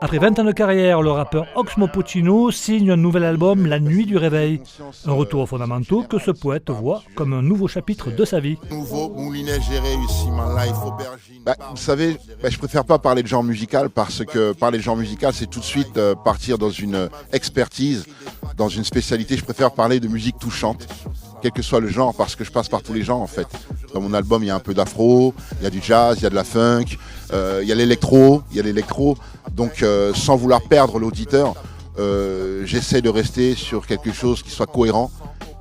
Après 20 ans de carrière, le rappeur Oxmo Puccino signe un nouvel album, La Nuit du Réveil. Un retour aux fondamentaux que ce poète voit comme un nouveau chapitre de sa vie. Vous savez, je préfère pas parler de genre musical parce que parler de genre musical, c'est tout de suite partir dans une expertise, dans une spécialité. Je préfère parler de musique touchante, quel que soit le genre, parce que je passe par tous les genres en fait. Dans mon album, il y a un peu d'afro, il y a du jazz, il y a de la funk, il y a l'électro. Donc, sans vouloir perdre l'auditeur, j'essaie de rester sur quelque chose qui soit cohérent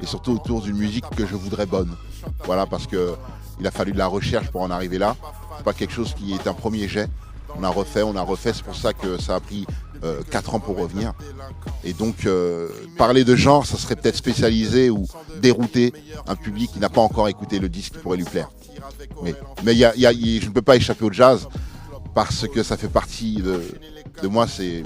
et surtout autour d'une musique que je voudrais bonne. Voilà, parce que il a fallu de la recherche pour en arriver là. C'est pas quelque chose qui est un premier jet. On a refait. C'est pour ça que ça a pris 4 ans pour revenir. Et donc, parler de genre, ça serait peut-être spécialiser ou dérouter un public qui n'a pas encore écouté le disque qui pourrait lui plaire. Mais je ne peux pas échapper au jazz parce que ça fait partie de moi. C'est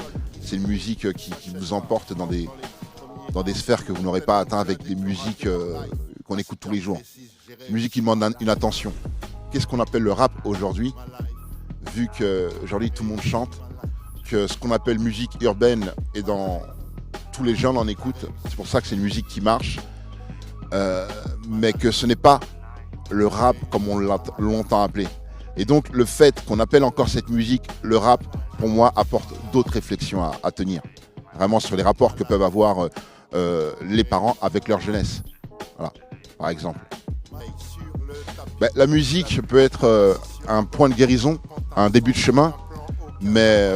une musique qui vous emporte dans des sphères que vous n'aurez pas atteint avec des musiques qu'on écoute tous les jours. Une musique qui demande une attention. Qu'est-ce qu'on appelle le rap aujourd'hui ? Vu qu'aujourd'hui tout le monde chante, que ce qu'on appelle musique urbaine est dans tous les genres, on en écoute. C'est pour ça que c'est une musique qui marche, mais que ce n'est pas le rap comme on l'a longtemps appelé. Et donc le fait qu'on appelle encore cette musique le rap, pour moi, apporte d'autres réflexions à tenir. Vraiment sur les rapports que peuvent avoir les parents avec leur jeunesse. Voilà, par exemple. La musique peut être un point de guérison, un début de chemin, mais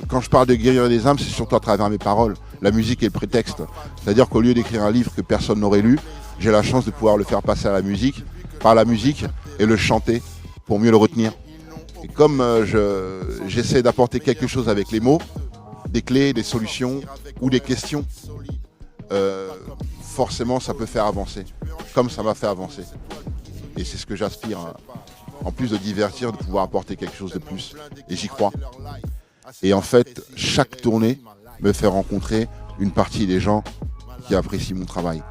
quand je parle de guérir les âmes, c'est surtout à travers mes paroles. La musique est le prétexte. C'est-à-dire qu'au lieu d'écrire un livre que personne n'aurait lu, j'ai la chance de pouvoir le faire passer à la musique, par la musique, et le chanter pour mieux le retenir. Et comme j'essaie d'apporter quelque chose avec les mots, des clés, des solutions ou des questions, forcément ça peut faire avancer, comme ça m'a fait avancer. Et c'est ce que j'aspire, en plus de divertir, de pouvoir apporter quelque chose de plus. Et j'y crois. Et en fait, chaque tournée me fait rencontrer une partie des gens qui apprécient mon travail.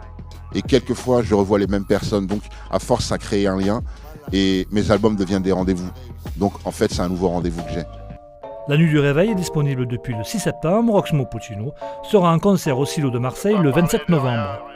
Et quelquefois, je revois les mêmes personnes. Donc, à force, ça crée un lien. Et mes albums deviennent des rendez-vous. Donc, en fait, c'est un nouveau rendez-vous que j'ai. La Nuit du Réveil est disponible depuis le 6 septembre. Oxmo Puccino sera en concert au Silo de Marseille le 27 novembre.